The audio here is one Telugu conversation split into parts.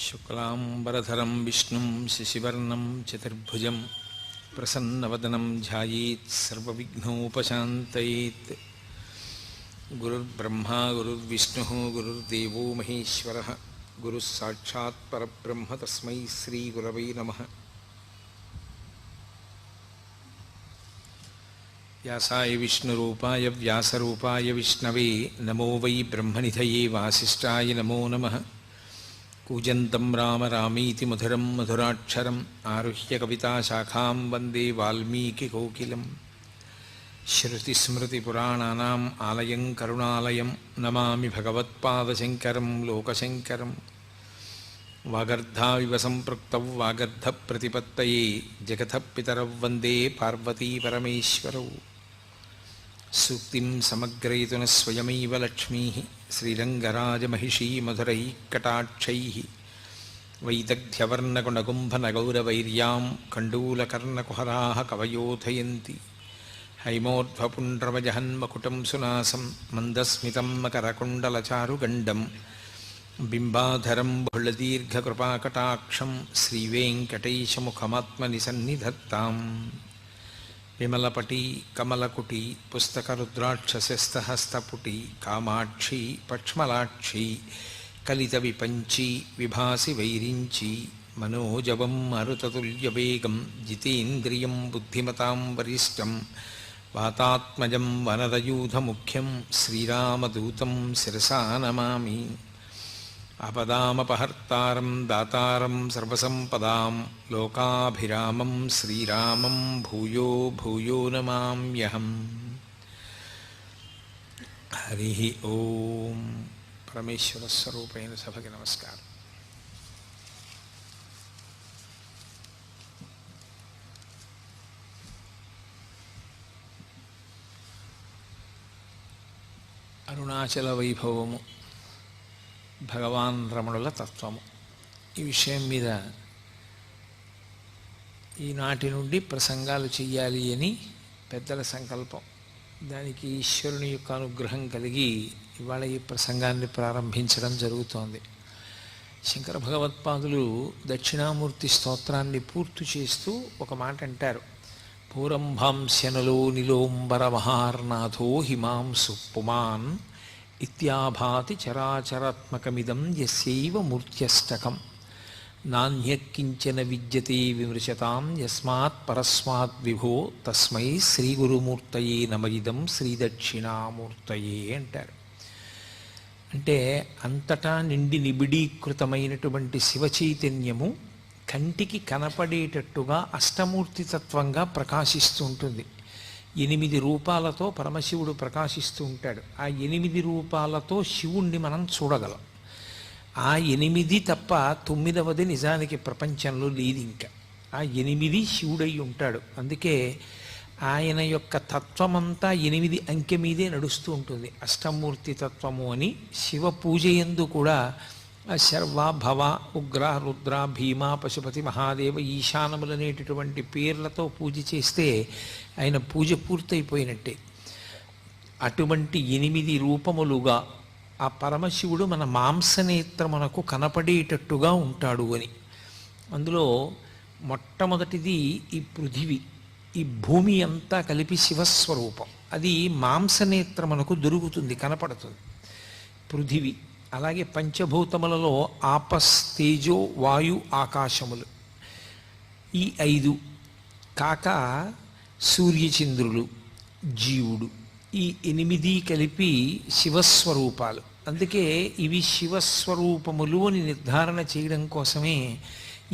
శుక్లాంబరధరం విష్ణుం శశివర్ణం చతుర్భుజం ప్రసన్నవదనం ధ్యాయేత్ సర్వవిఘ్నోపశాంతయేత్. గురుర్బ్రహ్మా గురుర్విష్ణుః గురుర్దేవో మహేశ్వరః గురుః సాక్షాత్ పరబ్రహ్మ తస్మై శ్రీగురవై నమః. వ్యాసాయ విష్ణురూపాయ వ్యాసరూపాయ విష్ణవే నమో వై బ్రహ్మనిధయే వాసిష్ఠాయ నమో నమః. కూజంతం రామ రామీతి మధురం మధురాక్షరం ఆరుహ్య కవితాశాఖాం వందే వాల్మీకికోకిలం. శృతిస్మృతిపురాణానాం ఆలయం కరుణాలయం నమామి భగవత్పాదశంకరం లోకశంకరం. వాగర్ధావివ సంపృక్తౌ వాగర్ధప్రతిపత్తయే జగతః పితరౌ వందే పార్వతీపరమేశ్వరౌ. సూక్తిం సమగ్రయతున స్వయమైవ లక్ష్మీః శ్రీరంగరాజమహిషీ మధురైః కటాక్షైః. వైదగ్ధ్యవర్ణగుణగుంభనగౌరవైర్యాం కండూలకర్ణకుహరాः కవయోధయంతి. హైమోర్ధ్వపుండ్రవజహన్మకుటం సునాసం మందస్మితం మకరకుండలచారుగండం. బింబాధరం బహుళదీర్ఘకృపాకటాక్షం శ్రీవేంకటేశముఖమాత్మని సన్నిధత్తాం. విమలపటి కమలకుటి పుస్తకరుద్రాక్షసస్తహస్తపుటి కామాక్షి పక్ష్మలాక్షి కలిత విపంచి విభాసి వైరించి. మనోజవం మరుతతుల్యవేగం జితేంద్రియం బుద్ధిమతాం వరిష్టం. వాతాత్మజం వనరయూధముఖ్యం శ్రీరామదూతం శిరసా నమామి. ఆపదామపహర్తారం దాతారం సర్వసంపదాం లోకాభిరామం శ్రీరామం భూయో భూయో నమామ్యహం. హరి ఓం. పరమేశ్వర స్వరూపైన సభకి నమస్కారం. అరుణాచల వైభవము, భగవాన్ రమణుల తత్వము, ఈ విషయం మీద ఈనాటి నుండి ప్రసంగాలు చెయ్యాలి అని పెద్దల సంకల్పం. దానికి ఈశ్వరుని యొక్క అనుగ్రహం కలిగి ఇవాళ ఈ ప్రసంగాన్ని ప్రారంభించడం జరుగుతోంది. శంకర భగవత్పాదులు దక్షిణామూర్తి స్తోత్రాన్ని పూర్తి చేస్తూ ఒక మాట అంటారు. పూరంభాంశనలో నిలోంబర మహార్నాథో హిమాంసు పుమాన్ ఇత్యాభాతి చరాచరాత్మకమిదం యస్యైవ మూర్త్యష్టకం. నాణ్యకించన విద్యతే విమృశతాం యస్మాత్ పరస్మాత్ విభో తస్మై శ్రీగురుమూర్తయే నమయిదం శ్రీదక్షిణామూర్తయే అంటారు. అంటే అంతటా నిండి నిబిడీకృతమైనటువంటి శివచైతన్యము కంటికి కనపడేటట్టుగా అష్టమూర్తితత్వంగా ప్రకాశిస్తూ ఉంటుంది. 8 రూపాలతో పరమశివుడు ప్రకాశిస్తూ ఉంటాడు. ఆ 8 రూపాలతో శివుణ్ణి మనం చూడగలం. ఆ 8 తప్ప 9వది నిజానికి ప్రపంచంలో లేదు. ఇంకా ఆ 8 శివుడై ఉంటాడు. అందుకే ఆయన యొక్క తత్వమంతా 8 అంకె మీదే నడుస్తూ ఉంటుంది. అష్టమూర్తి తత్వము అని శివ పూజయందు కూడా శర్వ భవ ఉగ్ర రుద్ర భీమ పశుపతి మహాదేవ ఈశానములనేటటువంటి పేర్లతో పూజ చేస్తే ఆయన పూజ పూర్తయిపోయినట్టే. అటువంటి 8 రూపములుగా ఆ పరమశివుడు మన మాంసనేత్రమునకు కనపడేటట్టుగా ఉంటాడు అని. అందులో మొట్టమొదటిది ఈ పృథివీ, ఈ భూమి అంతా కలిపి శివస్వరూపం. అది మాంసనేత్రమునకు దొరుకుతుంది, కనపడుతుంది పృథివీ. అలాగే పంచభూతములలో ఆపస్ తేజో వాయు ఆకాశములు, ఈ 5 కాక సూర్యచంద్రులు జీవుడు, ఈ 8 కలిపి శివస్వరూపాలు. అందుకే ఇవి శివస్వరూపములు అని నిర్ధారణ చేయడం కోసమే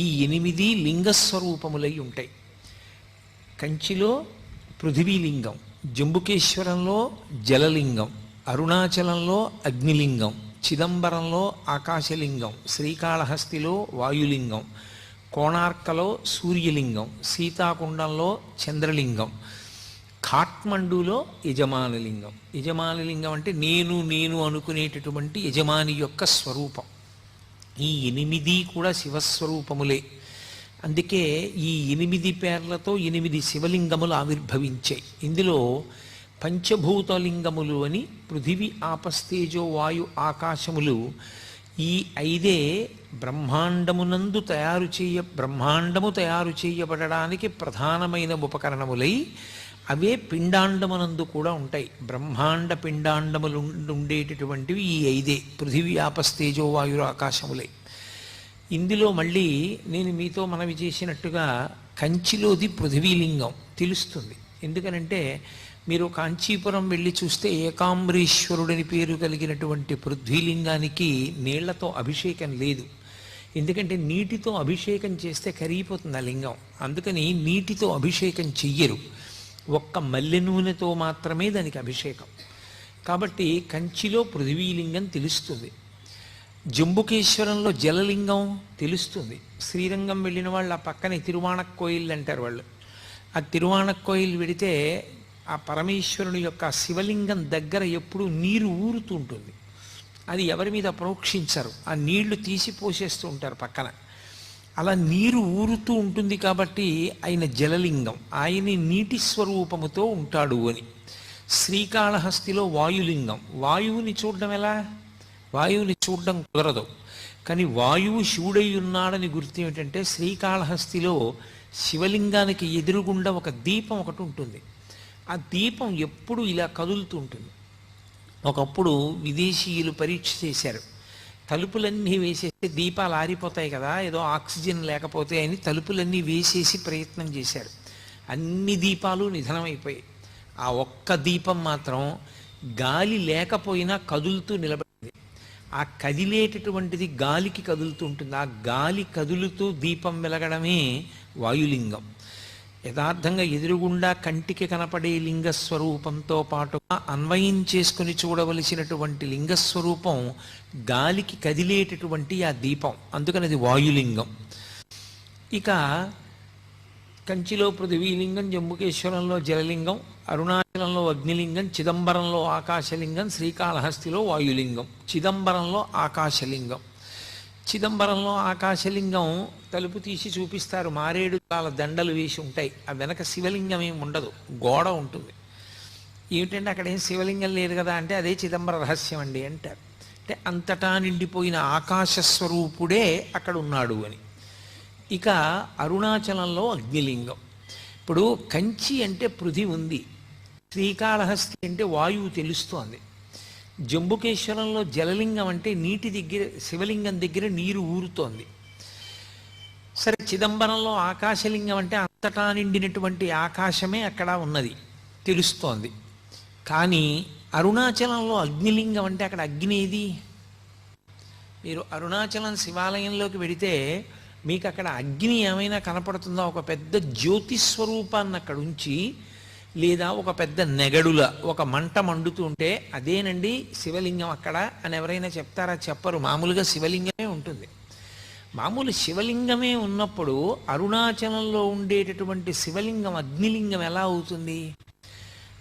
ఈ 8 లింగస్వరూపములై ఉంటాయి. కంచిలో పృథివీలింగం, జంబుకేశ్వరంలో జలలింగం, అరుణాచలంలో అగ్నిలింగం, చిదంబరంలో ఆకాశలింగం, శ్రీకాళహస్తిలో వాయులింగం, కోణార్కలో సూర్యలింగం, సీతాకుండంలో చంద్రలింగం, ఖాట్మండులో యజమానలింగం. యజమానలింగం అంటే నేను అనుకునేటటువంటి యజమాని యొక్క స్వరూపం. ఈ 8 కూడా శివస్వరూపములే. అందుకే ఈ 8 పేర్లతో 8 శివలింగములు ఆవిర్భవించాయి. ఇందులో పంచభూతలింగములు అని పృథివీ ఆపస్తేజో వాయు ఆకాశములు ఈ ఐదే బ్రహ్మాండము తయారు చేయబడడానికి ప్రధానమైన ఉపకరణములై అవే పిండాండమునందు కూడా ఉంటాయి. బ్రహ్మాండ పిండాండములు ఉండేటటువంటివి ఈ ఐదే, పృథివీ ఆపస్తేజో వాయురు ఆకాశములే. ఇందులో మళ్ళీ నేను మీతో మనవి చేసినట్టుగా కంచిలోది పృథివీలింగం తెలుస్తుంది. ఎందుకనంటే మీరు కాంచీపురం వెళ్ళి చూస్తే ఏకాంబరీశ్వరుడని పేరు కలిగినటువంటి పృథ్వీలింగానికి నీళ్లతో అభిషేకం లేదు. ఎందుకంటే నీటితో అభిషేకం చేస్తే కరిగిపోతుంది ఆ లింగం. అందుకని నీటితో అభిషేకం చెయ్యరు, ఒక్క మల్లె నూనెతో మాత్రమే దానికి అభిషేకం. కాబట్టి కంచిలో పృథివీలింగం తెలుస్తుంది. జంబుకేశ్వరంలో జలలింగం తెలుస్తుంది. శ్రీరంగం వెళ్ళిన వాళ్ళు ఆ పక్కనే తిరువాణక్కోయిల్ అంటారు వాళ్ళు. ఆ తిరువాణక్కోయిల్ వెడితే ఆ పరమేశ్వరుని యొక్క శివలింగం దగ్గర ఎప్పుడూ నీరు ఊరుతూ ఉంటుంది. అది ఎవరి మీద ప్రోక్షించరు, ఆ నీళ్లు తీసి పోసేస్తూ ఉంటారు పక్కన. అలా నీరు ఊరుతూ ఉంటుంది కాబట్టి ఆయన జలలింగం, ఆయన నీటి స్వరూపముతో ఉంటాడు అని. శ్రీకాళహస్తిలో వాయులింగం, వాయువుని చూడడం ఎలా? వాయువుని చూడడం కుదరదు. కానీ వాయువు శివుడై ఉన్నాడని గుర్తు ఏమిటంటే శ్రీకాళహస్తిలో శివలింగానికి ఎదురుగుండా ఒక దీపం ఒకటి ఉంటుంది. ఆ దీపం ఎప్పుడు ఇలా కదులుతూ ఉంటుంది. ఒకప్పుడు విదేశీయులు పరీక్ష చేశారు, తలుపులన్నీ వేసేస్తే దీపాలు ఆరిపోతాయి కదా, ఏదో ఆక్సిజన్ లేకపోతే అని తలుపులన్నీ వేసేసి ప్రయత్నం చేశారు. అన్ని దీపాలు నిధనమైపోయాయి. ఆ ఒక్క దీపం మాత్రం గాలి లేకపోయినా కదులుతూ నిలబడింది. ఆ కదిలేటటువంటిది గాలికి కదులుతూ ఉంటుంది. ఆ గాలి కదులుతూ దీపం వెలగడమే వాయులింగం. యథార్థంగా ఎదురుగుండా కంటికి కనపడే లింగస్వరూపంతో పాటుగా అన్వయం చేసుకుని చూడవలసినటువంటి లింగస్వరూపం గాలికి కదిలేటటువంటి ఆ దీపం, అందుకని అది వాయులింగం. ఇక కంచిలో పృథివీలింగం, జంబుకేశ్వరంలో జలలింగం, అరుణాచలంలో అగ్నిలింగం, చిదంబరంలో ఆకాశలింగం, శ్రీకాళహస్తిలో వాయులింగం. చిదంబరంలో ఆకాశలింగం. చిదంబరంలో ఆకాశలింగం తలుపు తీసి చూపిస్తారు, మారేడు చాలా దండలు వేసి ఉంటాయి. ఆ వెనక శివలింగం ఏమి ఉండదు, గోడ ఉంటుంది. ఏమిటంటే అక్కడ ఏం శివలింగం లేదు కదా అంటే అదే చిదంబర రహస్యం అండి అంటారు. అంటే అంతటా నిండిపోయిన ఆకాశ స్వరూపుడే అక్కడ ఉన్నాడు అని. ఇక అరుణాచలంలో అగ్నిలింగం. ఇప్పుడు కంచి అంటే పృథివీ ఉంది, శ్రీకాళహస్తి అంటే వాయువు తెలుస్తోంది. జంబుకేశ్వరంలో జలలింగం అంటే నీటి దగ్గర, శివలింగం దగ్గర నీరు ఊరుతోంది. సరే, చిదంబరంలో ఆకాశలింగం అంటే అంతటా నిండినటువంటి ఆకాశమే అక్కడ ఉన్నది తెలుస్తోంది. కానీ అరుణాచలంలో అగ్నిలింగం అంటే అక్కడ అగ్ని ఏది? మీరు అరుణాచలం శివాలయంలోకి వెడితే మీకు అక్కడ అగ్ని ఏమైనా కనపడుతుందా? ఒక పెద్ద జ్యోతిస్వరూపాన్ని అక్కడ ఉంచి, లేదా ఒక పెద్ద నెగడుల ఒక మంట మండుతూ ఉంటే అదేనండి శివలింగం అక్కడ అని ఎవరైనా చెప్తారా? చెప్పరు. మామూలుగా శివలింగమే ఉంటుంది. మామూలు శివలింగమే ఉన్నప్పుడు అరుణాచలంలో ఉండేటటువంటి శివలింగం అగ్నిలింగం ఎలా అవుతుంది?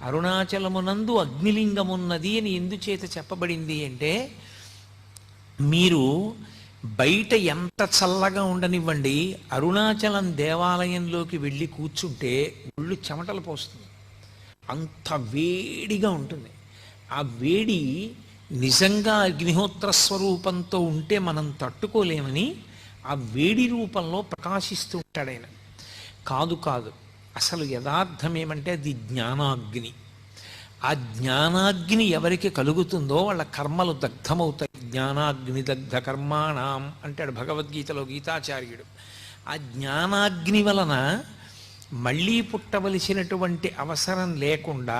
అరుణాచలమునందు అగ్నిలింగం ఉన్నది అని ఎందుచేత చెప్పబడింది అంటే, మీరు బయట ఎంత చల్లగా ఉండనివ్వండి, అరుణాచలం దేవాలయంలోకి వెళ్ళి కూర్చుంటే ఒళ్ళు చెమటలు పోస్తుంది, అంత వేడిగా ఉంటుంది. ఆ వేడి నిజంగా అగ్నిహోత్ర స్వరూపంతో ఉంటే మనం తట్టుకోలేమని ఆ వేడి రూపంలో ప్రకాశిస్తూ ఉంటాడు ఆయన. కాదు కాదు, అసలు యథార్థం ఏమంటే అది జ్ఞానాగ్ని. ఆ జ్ఞానాగ్ని ఎవరికి కలుగుతుందో వాళ్ళ కర్మలు దగ్ధమవుతాయి. జ్ఞానాగ్ని దగ్ధ కర్మాణం అంటాడు భగవద్గీతలో గీతాచార్యుడు. ఆ జ్ఞానాగ్ని వలన మళ్ళీ పుట్టవలసినటువంటి అవసరం లేకుండా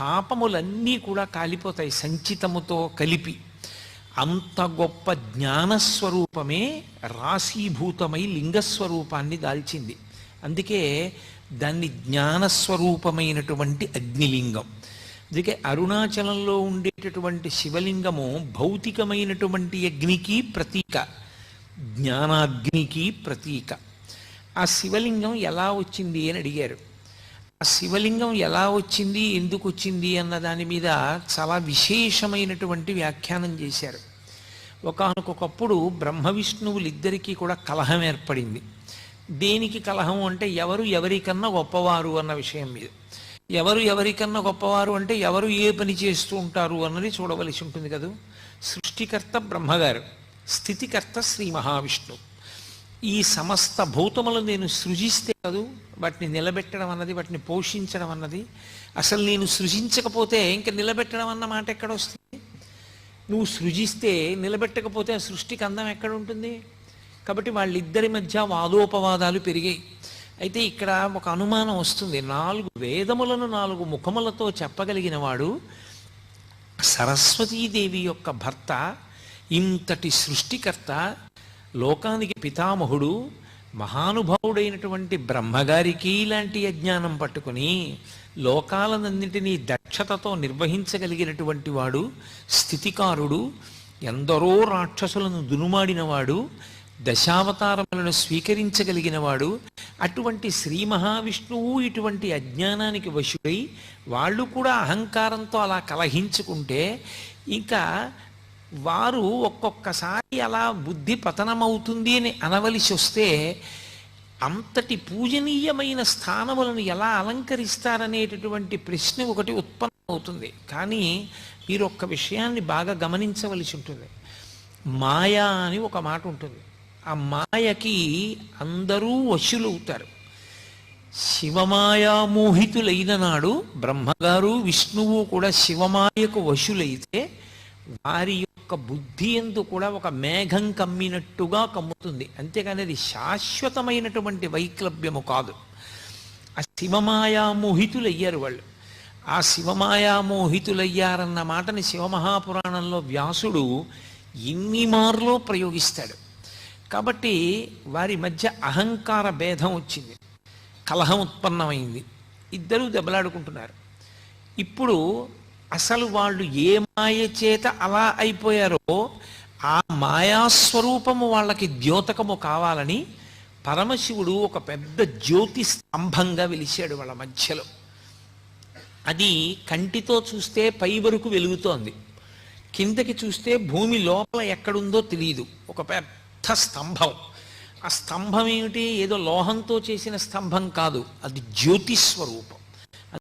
పాపములన్నీ కూడా కాలిపోతాయి సంచితముతో కలిపి. అంత గొప్ప జ్ఞానస్వరూపమే రాశీభూతమై లింగస్వరూపాన్ని దాల్చింది. అందుకే దాన్ని జ్ఞానస్వరూపమైనటువంటి అగ్నిలింగం. అందుకే అరుణాచలంలో ఉండేటటువంటి శివలింగము భౌతికమైనటువంటి అగ్నికి ప్రతీక, జ్ఞానాగ్నికి ప్రతీక. ఆ శివలింగం ఎలా వచ్చింది అని అడిగారు. ఆ శివలింగం ఎలా వచ్చింది, ఎందుకు వచ్చింది అన్న దాని మీద చాలా విశేషమైనటువంటి వ్యాఖ్యానం చేశారు. ఒకానొకప్పుడు బ్రహ్మ విష్ణువులిద్దరికీ కూడా కలహం ఏర్పడింది. దేనికి కలహం అంటే ఎవరు ఎవరికన్నా గొప్పవారు అన్న విషయం మీద. ఎవరు ఎవరికన్నా గొప్పవారు అంటే ఎవరు ఏ పని చేస్తూ ఉంటారు అన్నది చూడవలసి ఉంటుంది కదా. సృష్టికర్త బ్రహ్మగారు, స్థితికర్త శ్రీ మహావిష్ణువు. ఈ సమస్త భూతములను నేను సృజిస్తే కదూ వాటిని నిలబెట్టడం అన్నది, వాటిని పోషించడం అన్నది. అసలు నేను సృజించకపోతే ఇంకా నిలబెట్టడం అన్న మాట ఎక్కడ వస్తుంది? నువ్వు సృజిస్తే నిలబెట్టకపోతే ఆ సృష్టికి అందం ఎక్కడ ఉంటుంది? కాబట్టి వాళ్ళిద్దరి మధ్య వాదోపవాదాలు పెరిగాయి. అయితే ఇక్కడ ఒక అనుమానం వస్తుంది. 4 వేదములను 4 ముఖములతో చెప్పగలిగిన వాడు సరస్వతీదేవి యొక్క భర్త, ఇంతటి సృష్టికర్త, లోకానికి పితామహుడు, మహానుభావుడైనటువంటి బ్రహ్మగారికి ఇలాంటి అజ్ఞానం పట్టుకుని లోకాలన్నింటినీ దక్షతతో నిర్వహించగలిగినటువంటి వాడు, స్థితికారుడు, ఎందరో రాక్షసులను దునుమాడినవాడు, దశావతారములను స్వీకరించగలిగినవాడు, అటువంటి శ్రీ మహావిష్ణువు ఇటువంటి అజ్ఞానానికి వశుడై వాళ్ళు కూడా అహంకారంతో అలా కలహించుకుంటే ఇంకా వారు ఒక్కొక్కసారి అలా బుద్ధి పతనమవుతుంది అని అనవలసి వస్తే అంతటి పూజనీయమైన స్థానములను ఎలా అలంకరిస్తారనేటటువంటి ప్రశ్న ఒకటి ఉత్పన్నమవుతుంది. కానీ మీరు ఒక్క విషయాన్ని బాగా గమనించవలసి ఉంటుంది. మాయా అని ఒక మాట ఉంటుంది. ఆ మాయకి అందరూ వశులవుతారు. శివమాయా మోహితులైన నాడు బ్రహ్మగారు విష్ణువు కూడా శివమాయకు వశులైతే వారి యొక్క బుద్ధి ఎందు కూడా ఒక మేఘం కమ్మినట్టుగా కమ్ముతుంది. అంతేకాని అది శాశ్వతమైనటువంటి వైక్లభ్యము కాదు. ఆ శివమాయా మోహితులయ్యారు వాళ్ళు. ఆ శివమాయా మోహితులయ్యారన్న మాటని శివమహాపురాణంలో వ్యాసుడు ఎన్ని మార్లో ప్రయోగిస్తాడు. కాబట్టి వారి మధ్య అహంకార భేదం వచ్చింది, కలహం ఉత్పన్నమైంది, ఇద్దరూ దెబ్బలాడుకుంటున్నారు. ఇప్పుడు అసలు వాళ్ళు ఏ మాయ చేత అలా అయిపోయారో ఆ మాయాస్వరూపము వాళ్ళకి ద్యోతకము కావాలని పరమశివుడు ఒక పెద్ద జ్యోతి స్తంభంగా వెలిశాడు వాళ్ళ మధ్యలో. అది కంటితో చూస్తే పై వరకు వెలుగుతోంది, కిందకి చూస్తే భూమి లోపల ఎక్కడుందో తెలియదు. ఒక పెద్ద స్తంభం. ఆ స్తంభం ఏమిటి? ఏదో లోహంతో చేసిన స్తంభం కాదు, అది జ్యోతి స్వరూపం.